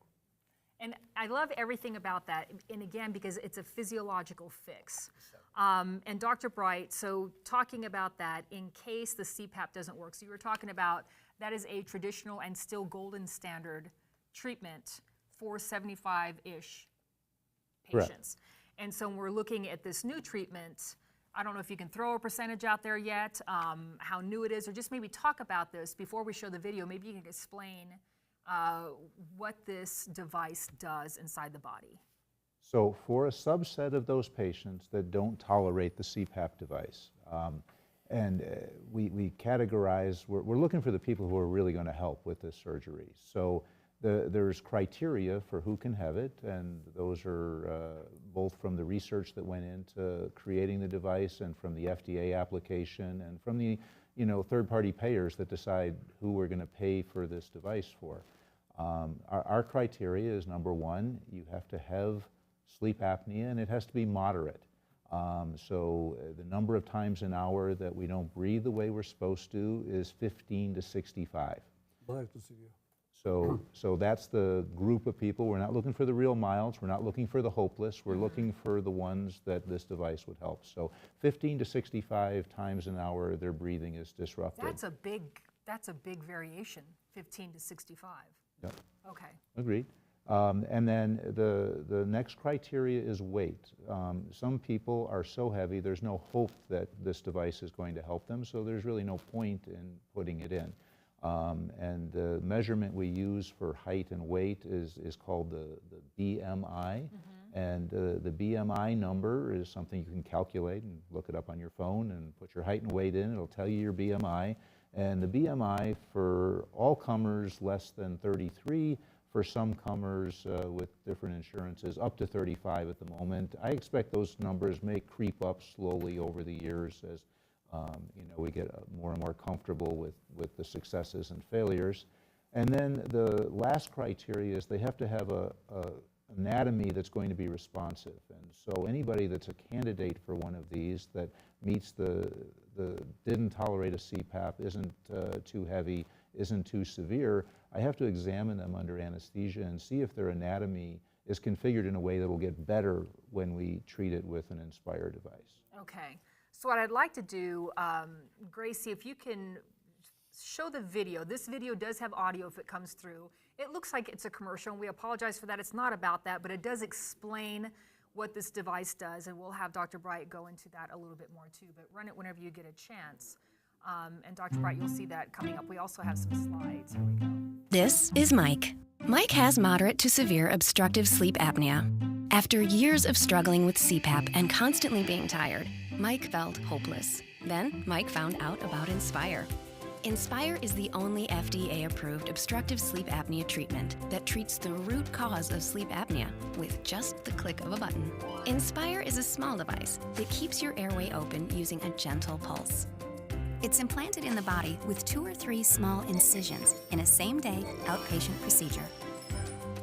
And I love everything about that, and again, because it's a physiological fix. And Dr. Bright, so talking about that, in case the CPAP doesn't work, so you were talking about that is a traditional and still golden standard treatment for 75-ish patients. Correct. And so when we're looking at this new treatment, I don't know if you can throw a percentage out there yet, how new it is, or just maybe talk about this before we show the video. Maybe you can explain what this device does inside the body. So for a subset of those patients that don't tolerate the CPAP device, we categorize, we're looking for the people who are really going to help with this surgery. So there's criteria for who can have it, and those are both from the research that went into creating the device and from the FDA application and from the third-party payers that decide who we're going to pay for this device for. Our criteria is, number one, you have to have sleep apnea, and it has to be moderate. So the number of times an hour that we don't breathe the way we're supposed to is 15 to 65. So that's the group of people. We're not looking for the real milds. We're not looking for the hopeless. We're looking for the ones that this device would help. So 15 to 65 times an hour their breathing is disrupted. That's a big variation, 15 to 65. Yep. Okay. Agreed. And then the next criteria is weight. Some people are so heavy, there's no hope that this device is going to help them, so there's really no point in putting it in. And the measurement we use for height and weight is called the BMI. And the BMI number is something you can calculate and look it up on your phone and put your height and weight in. It'll tell you your BMI. And the BMI for all comers less than 33, for some comers with different insurances up to 35 at the moment. I expect those numbers may creep up slowly over the years as we get more and more comfortable with the successes and failures. And then the last criteria is they have to have a anatomy that's going to be responsive. And so anybody that's a candidate for one of these that meets didn't tolerate a CPAP, isn't too heavy, isn't too severe, I have to examine them under anesthesia and see if their anatomy is configured in a way that will get better when we treat it with an Inspire device. Okay. So what I'd like to do, Gracie, if you can show the video. This video does have audio if it comes through. It looks like it's a commercial, and we apologize for that. It's not about that, but it does explain what this device does, and we'll have Dr. Bright go into that a little bit more too, but run it whenever you get a chance. And Dr. Bright, you'll see that coming up. We also have some slides. Here we go. This is Mike. Mike has moderate to severe obstructive sleep apnea. After years of struggling with CPAP and constantly being tired, Mike felt hopeless. Then Mike found out about Inspire. Inspire is the only FDA-approved obstructive sleep apnea treatment that treats the root cause of sleep apnea with just the click of a button. Inspire is a small device that keeps your airway open using a gentle pulse. It's implanted in the body with 2 or 3 small incisions in a same-day outpatient procedure.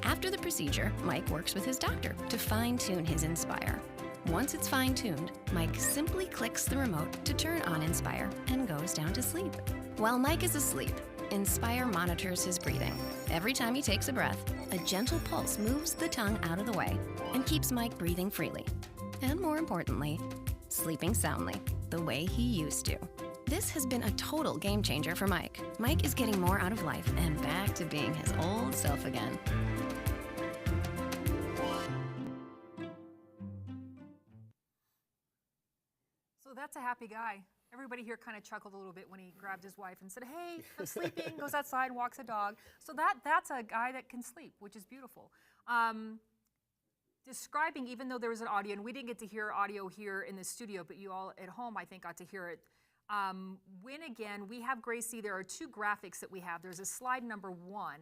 After the procedure, Mike works with his doctor to fine-tune his Inspire. Once it's fine-tuned, Mike simply clicks the remote to turn on Inspire and goes down to sleep. While Mike is asleep, Inspire monitors his breathing. Every time he takes a breath, a gentle pulse moves the tongue out of the way and keeps Mike breathing freely. And more importantly, sleeping soundly, the way he used to. This has been a total game changer for Mike. Mike is getting more out of life and back to being his old self again. That's a happy guy. Everybody here kind of chuckled a little bit when he grabbed his wife and said, hey, I'm sleeping, goes outside and walks a dog. So that's a guy that can sleep, which is beautiful. Describing, even though there was an audio, and we didn't get to hear audio here in the studio, but you all at home, I think, got to hear it. When, again, we have Gracie, there are 2 graphics that we have. There's a slide number 1,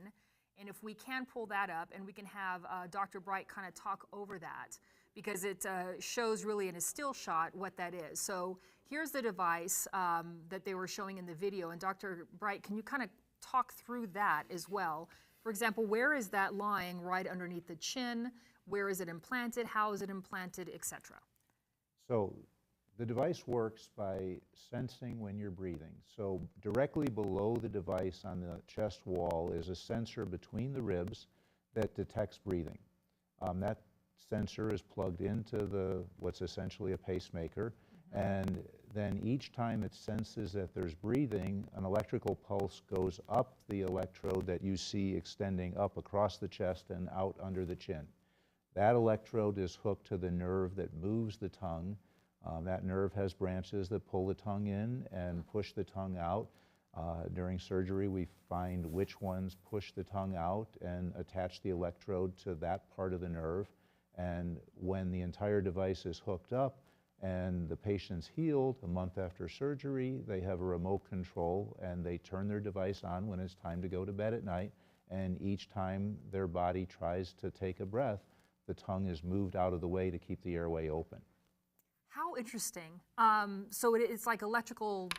and if we can pull that up, and we can have Dr. Bright kind of talk over that, because it shows really in a still shot what that is. So here's the device that they were showing in the video, and Dr. Bright, can you kind of talk through that as well? For example, where is that lying right underneath the chin? Where is it implanted? How is it implanted, etc.? So the device works by sensing when you're breathing. So directly below the device on the chest wall is a sensor between the ribs that detects breathing. That sensor is plugged into what's essentially a pacemaker, and then each time it senses that there's breathing, an electrical pulse goes up the electrode that you see extending up across the chest and out under the chin. That electrode is hooked to the nerve that moves the tongue. That nerve has branches that pull the tongue in and push the tongue out. During surgery, we find which ones push the tongue out and attach the electrode to that part of the nerve. And when the entire device is hooked up and the patient's healed a month after surgery, they have a remote control and they turn their device on when it's time to go to bed at night. And each time their body tries to take a breath, the tongue is moved out of the way to keep the airway open. How interesting. So it's like electrical,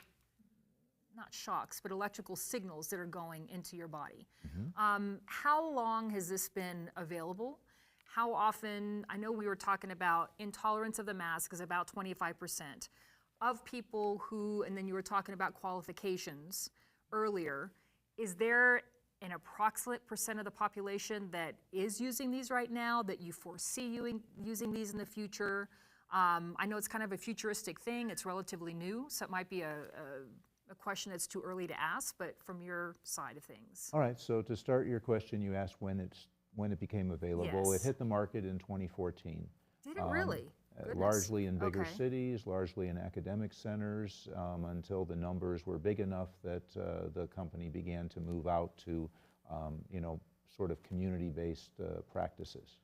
not shocks, but electrical signals that are going into your body. How long has this been available? How often, I know we were talking about intolerance of the mask is about 25% of people who, and then you were talking about qualifications earlier. Is there an approximate percent of the population that is using these right now, that you foresee using these in the future? I know it's kind of a futuristic thing. It's relatively new, so it might be a question that's too early to ask, but from your side of things. All right, so to start your question, you asked when it became available. Yes. It hit the market in 2014. Did it really? Largely in bigger Okay. cities, largely in academic centers, until the numbers were big enough that the company began to move out to, sort of community-based practices.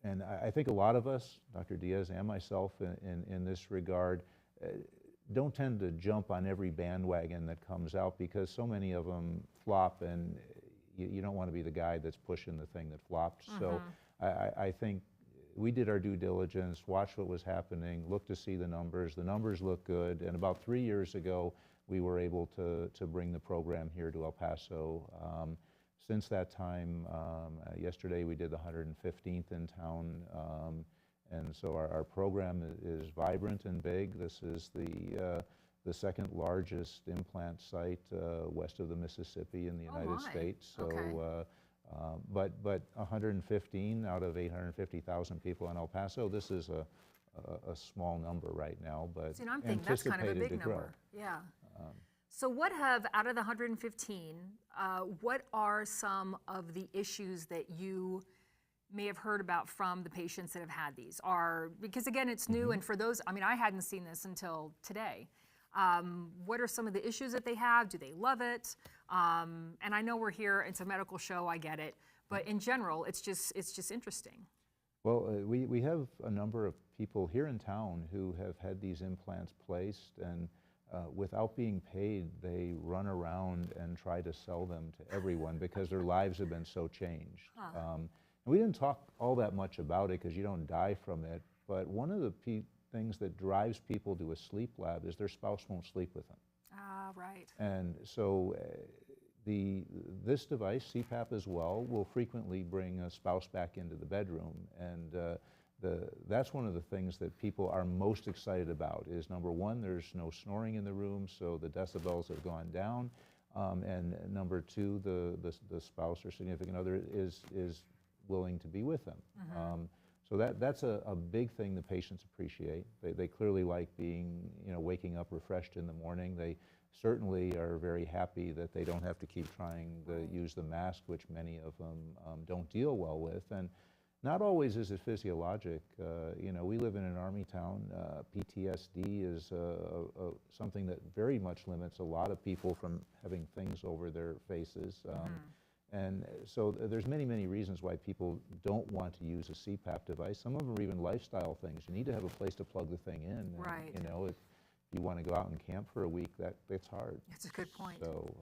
And I think a lot of us, Dr. Diaz and myself in this regard, don't tend to jump on every bandwagon that comes out because so many of them flop, and you don't want to be the guy that's pushing the thing that flopped. So I think we did our due diligence, watched what was happening, looked to see the numbers. The numbers look good, and about 3 years ago, we were able to bring the program here to El Paso. Since that time, yesterday we did the 115th in town, and so our program is vibrant and big. This is the second largest implant site west of the Mississippi in the United States. So, Okay. but 115 out of 850,000 people in El Paso, this is a small number right now, but See, and I'm thinking that's kind of a anticipated big to grow. number. Yeah. So what have, out of the 115, what are some of the issues that you may have heard about from the patients that have had these? Because again, it's new, and for those, I mean, I hadn't seen this until today. What are some of the issues that they have? Do they love it? And I know we're here, it's a medical show, I get it, but in general, it's just interesting. Well, we have a number of people here in town who have had these implants placed, and without being paid, they run around and try to sell them to everyone because their lives have been so changed. And we didn't talk all that much about it because you don't die from it, but one of the things that drives people to a sleep lab is their spouse won't sleep with them. Right. And so this device, Cpap as well, will frequently bring a spouse back into the bedroom, and that's one of the things that people are most excited about is, number one, there's no snoring in the room, so the decibels have gone down, and number two, the spouse or significant other is willing to be with them. So that's a big thing the patients appreciate. They clearly like being, waking up refreshed in the morning. They certainly are very happy that they don't have to keep trying to use the mask, which many of them don't deal well with. Not always is it physiologic. You know, we live in an army town. PTSD is something that very much limits a lot of people from having things over their faces. And so there's many, many reasons why people don't want to use a CPAP device. Some of them are even lifestyle things. You need to have a place to plug the thing in. And, Right. you know, if you want to go out and camp for a week, that's hard. That's a good point. So,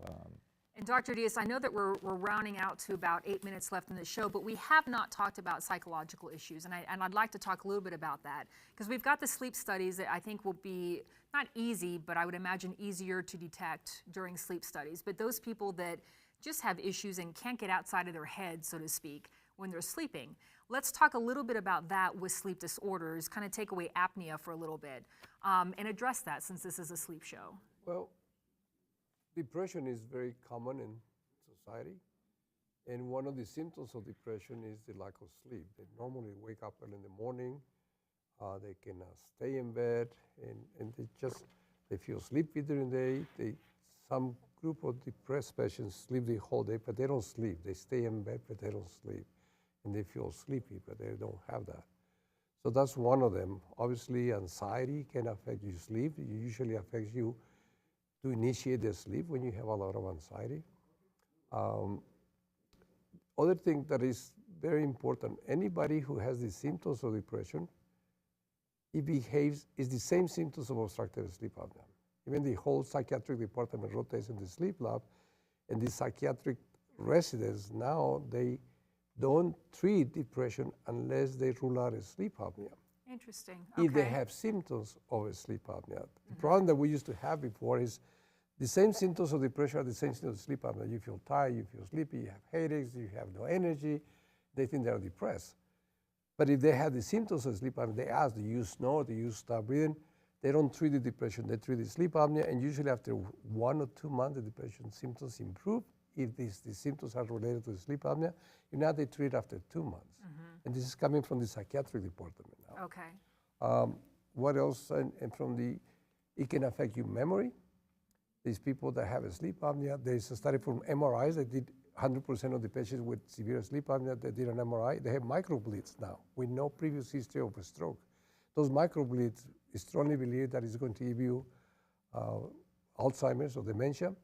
And Dr. Diaz, I know that we're rounding out to about 8 minutes left in the show, but we have not talked about psychological issues, and I'd like to talk a little bit about that, because we've got the sleep studies that I think will be not easy, but I would imagine easier to detect during sleep studies. But those people that just have issues and can't get outside of their head, so to speak, when they're sleeping. Let's talk a little bit about that with sleep disorders, kind of take away apnea for a little bit, and address that since this is a sleep show. Well, depression is very common in society, and one of the symptoms of depression is the lack of sleep. They normally wake up early in the morning, they can stay in bed, and they feel sleepy during the day. Some group of depressed patients sleep the whole day, but they don't sleep. They stay in bed, but they don't sleep, and they feel sleepy, but they don't have that. So that's one of them. Obviously, anxiety can affect your sleep. It usually affects you to initiate the sleep when you have a lot of anxiety. Other thing that is very important, anybody who has the symptoms of depression, it behaves, is the same symptoms of obstructive sleep apnea. Even the whole psychiatric department rotates in the sleep lab, and the psychiatric residents now, they don't treat depression unless they rule out a sleep apnea. Interesting. If they Okay. have symptoms of a sleep apnea. The problem that we used to have before is the same symptoms of depression are the same symptoms of sleep apnea. You feel tired, you feel sleepy, you have headaches, you have no energy. They think they're depressed. But if they have the symptoms of sleep apnea, they ask, do you snore, do you stop breathing? They don't treat the depression, they treat the sleep apnea, and usually after 1 or 2 months, the depression symptoms improve. If the symptoms are related to the sleep apnea, now they treat after 2 months. And this is coming from the psychiatric department now. Okay. What else? And it can affect your memory. These people that have a sleep apnea, there's a study from MRIs that did 100% of the patients with severe sleep apnea that did an MRI, they have microbleeds now with no previous history of a stroke. Those microbleeds, it's strongly believed that it's going to give you Alzheimer's or dementia,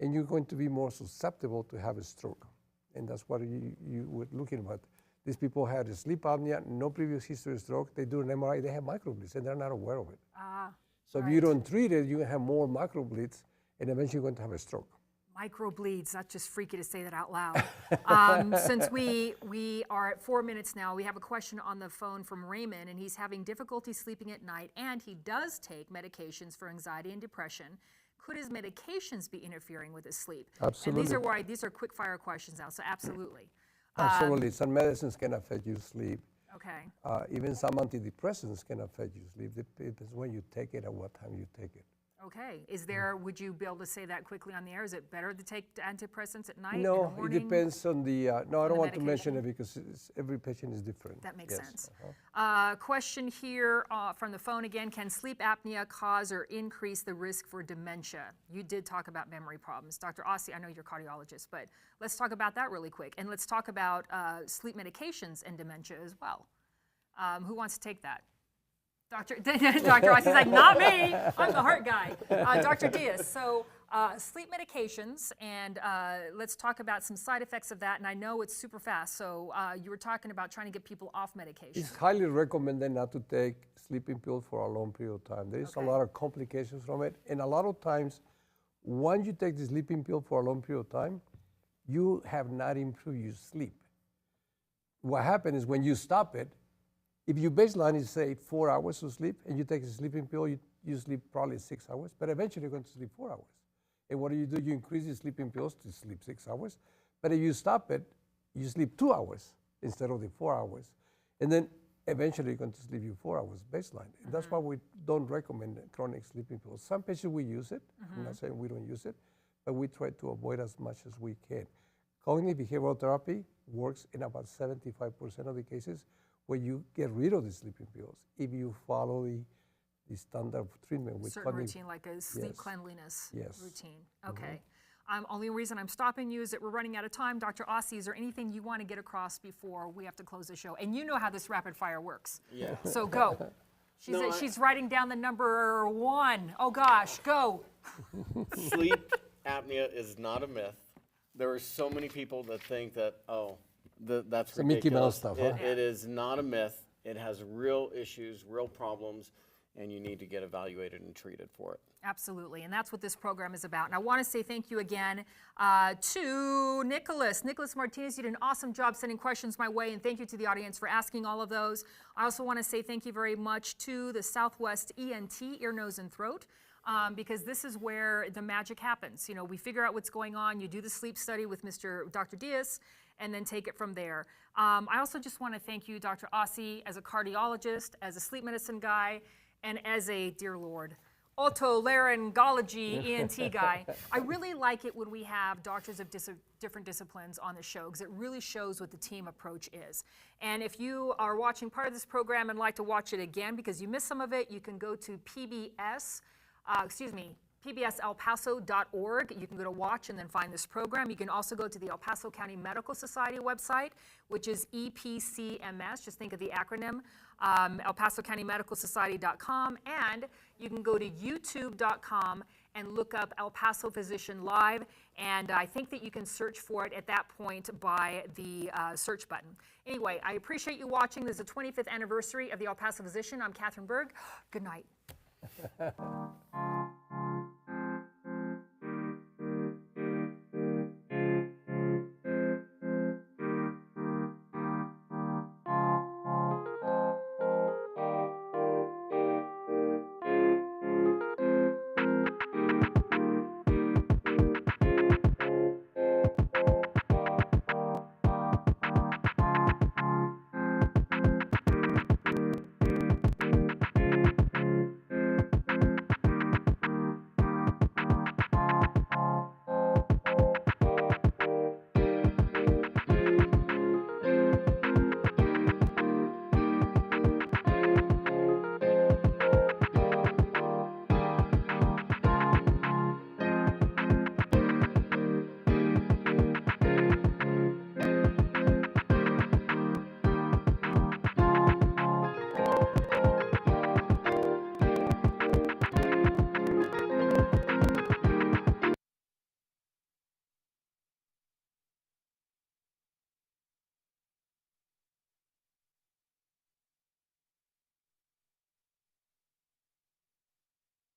and you're going to be more susceptible to have a stroke. And that's what you were looking at. These people had a sleep apnea, no previous history of stroke. They do an MRI, they have microbleeds, and they're not aware of it. So if you don't treat it, you have more microbleeds, and eventually you're going to have a stroke. Microbleeds, that's just freaky to say that out loud. Since we are at 4 minutes now, we have a question on the phone from Raymond, and he's having difficulty sleeping at night, and he does take medications for anxiety and depression. Could his medications be interfering with his sleep? Absolutely. And these are quick fire questions now, so absolutely. Absolutely. Some medicines can affect your sleep. Okay. Even some antidepressants can affect your sleep. It depends when you take it and what time you take it. Okay. Would you be able to say that quickly on the air? Is it better to take antidepressants at night? in No, the it morning? depends on the, no, I don't want to mention medication? it because every patient is different. That makes Yes. sense. Question here from the phone again. Can sleep apnea cause or increase the risk for dementia? You did talk about memory problems. Dr. Ossie, I know you're a cardiologist, but let's talk about that really quick. And let's talk about sleep medications and dementia as well. Who wants to take that? Dr. Ossie's like, not me. I'm the heart guy. Dr. Diaz, so sleep medications, and let's talk about some side effects of that. And I know it's super fast, so you were talking about trying to get people off medication. It's highly recommended not to take sleeping pills for a long period of time. There is a lot of complications from it. And a lot of times, once you take the sleeping pill for a long period of time, you have not improved your sleep. What happens is when you stop it, if your baseline is, say, 4 hours of sleep, and you take a sleeping pill, you sleep probably 6 hours, but eventually you're going to sleep 4 hours. And what do? You increase your sleeping pills to sleep 6 hours, but if you stop it, you sleep 2 hours instead of the 4 hours. And then eventually you're going to sleep your 4 hours baseline. And that's why we don't recommend chronic sleeping pills. Some patients we use it. I'm not saying we don't use it, but we try to avoid as much as we can. Cognitive behavioral therapy works in about 75% of the cases where you get rid of the sleeping pills if you follow the standard of treatment with certain routine, like a sleep cleanliness Yes. routine. Okay. Only reason I'm stopping you is that we're running out of time. Dr. Ossie, is there anything you want to get across before we have to close the show? And you know how this rapid fire works. Yeah. So go. No, She's writing down the number 1. Oh gosh, go. Sleep apnea is not a myth. There are so many people that think that, that's It's a Mickey Mouse ridiculous. stuff, huh? It is not a myth. It has real issues, real problems, and you need to get evaluated and treated for it. Absolutely, and that's what this program is about. And I want to say thank you again to Nicholas. Nicholas Martinez, you did an awesome job sending questions my way, and thank you to the audience for asking all of those. I also want to say thank you very much to the Southwest ENT, Ear, Nose, and Throat, because this is where the magic happens. You know, we figure out what's going on, you do the sleep study with Dr. Diaz, and then take it from there. I also just want to thank you, Dr. Ossie, as a cardiologist, as a sleep medicine guy, and as a, dear Lord, otolaryngology ENT guy. I really like it when we have doctors of different disciplines on the show, because it really shows what the team approach is. And if you are watching part of this program and like to watch it again because you missed some of it, you can go to pbselpaso.org. You can go to watch and then find this program. You can also go to the El Paso County Medical Society website, which is EPCMS. Just think of the acronym, El Paso County Medical Society.com. And you can go to youtube.com and look up El Paso Physician Live. And I think that you can search for it at that point by the search button. Anyway, I appreciate you watching. This is the 25th anniversary of the El Paso Physician. I'm Catherine Berg. Good night.